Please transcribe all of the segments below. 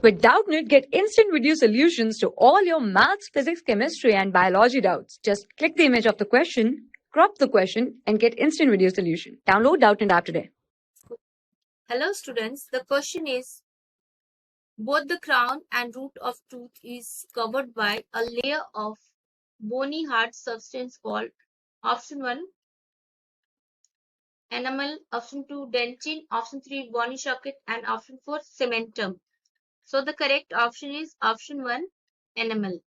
With Doubtnut, get instant video solutions to all your maths, physics, chemistry, and biology doubts. Just click the image of the question, crop the question, and get instant video solution. Download Doubtnut app today. Hello students, the question is, both the crown and root of tooth is covered by a layer of bony hard substance called option 1 enamel, option 2 dentin, option 3 bony socket, and option 4 cementum. So the correct option is option 1 enamel.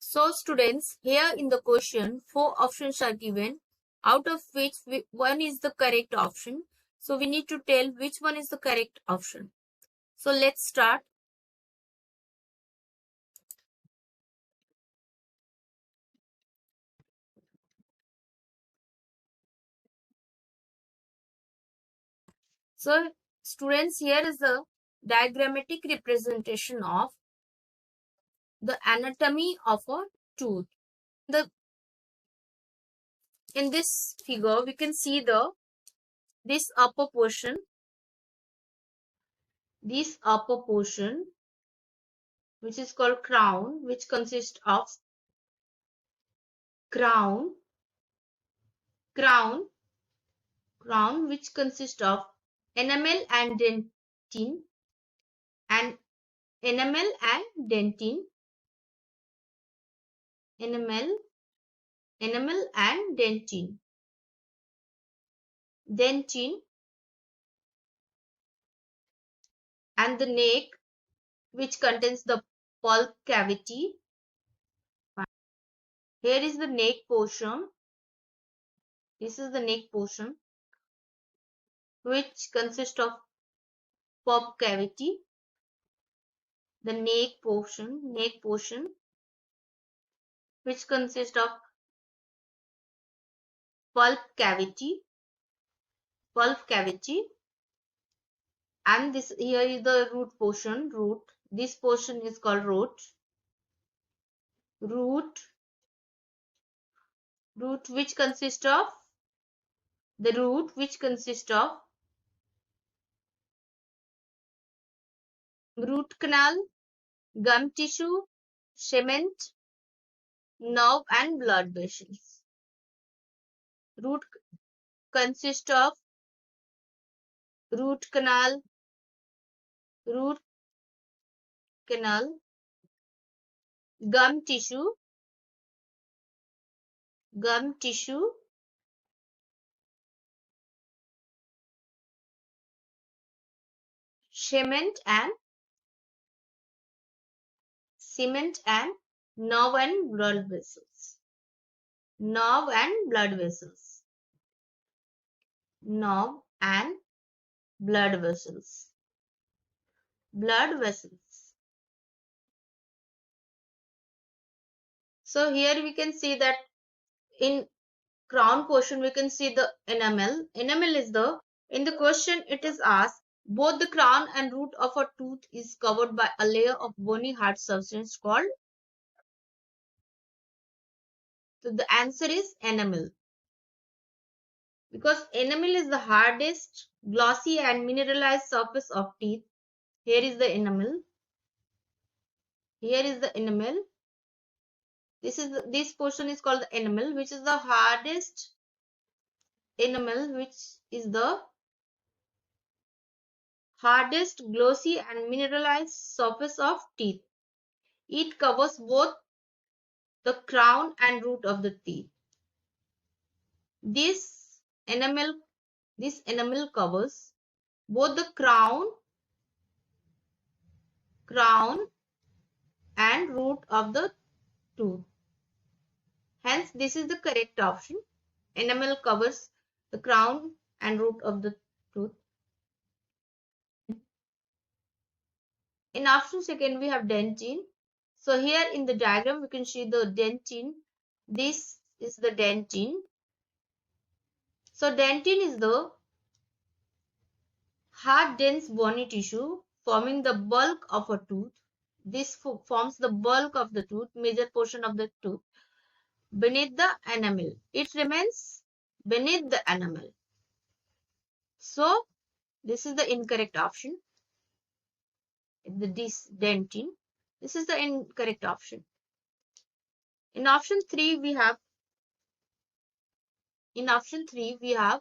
So students, here in the question 4 options are given, out of which one is the correct option. So we need to tell which one is the correct option. So let's start. So students, here is the diagrammatic representation of the anatomy of a tooth. In this figure, we can see this upper portion, which is called crown, which consists of crown, which consists of enamel and dentin, and enamel and dentin, enamel and dentin, and the neck, which contains the pulp cavity. Here is the neck portion. This is the neck portion, which consists of pulp cavity. The neck portion, which consists of pulp cavity, and this here is the root portion. This portion is called root, which consists of root canal, gum tissue, cement, nerve, and blood vessels. Root consists of root canal, gum tissue, cement and nerve and blood vessels. So here we can see that in crown portion we can see the enamel. Enamel is in the question it is asked, both the crown and root of a tooth is covered by a layer of bony hard substance called. So the answer is enamel, because enamel is the hardest, glossy and mineralized surface of teeth. Here is the enamel. This portion is called the enamel, which is the hardest glossy and mineralized surface of teeth. It covers both the crown and root of the teeth. This enamel covers both the crown and root of the tooth. Hence, this is the correct option. Enamel covers the crown and root of the tooth. In option second, we have dentin. So here in the diagram, we can see the dentin. This is the dentin. So dentin is the hard, dense, bony tissue forming the bulk of a tooth. This forms the bulk of the tooth, major portion of the tooth, beneath the enamel. It remains beneath the enamel. So this is the incorrect option. dentin. This is the incorrect option. In option 3 we have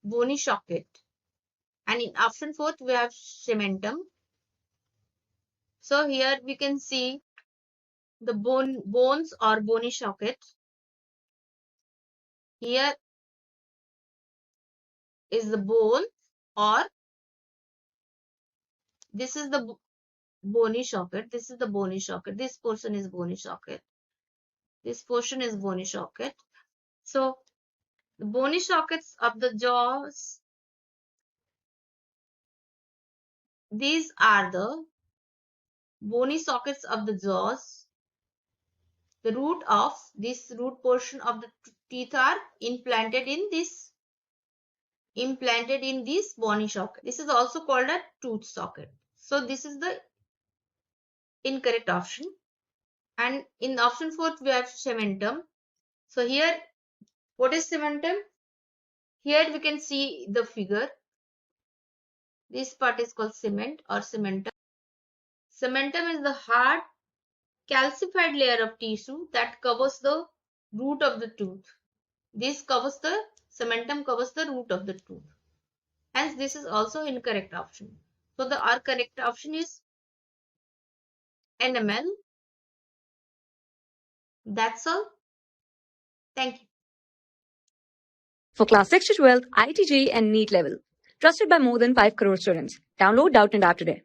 bony socket, and in option 4 we have cementum. So here we can see the bones or bony socket. Here is the bone, or this is the bony socket. This is the bony socket. This portion is bony socket. This portion is bony socket. So the bony sockets of the jaws, these are the bony sockets of the jaws. The root portion of the teeth are implanted in this bony socket. This is also called a tooth socket. So this is the incorrect option. And in option 4 we have cementum. So here, what is cementum? Here we can see the figure. This part is called cement or cementum. Cementum is the hard calcified layer of tissue that covers the root of the tooth. Cementum covers the root of the tooth. Hence, this is also incorrect option. So our correct option is enamel. That's all. Thank you. For class 6 to 12, IIT JEE and NEET level. Trusted by more than 5 crore students. Download Doubtnut app today.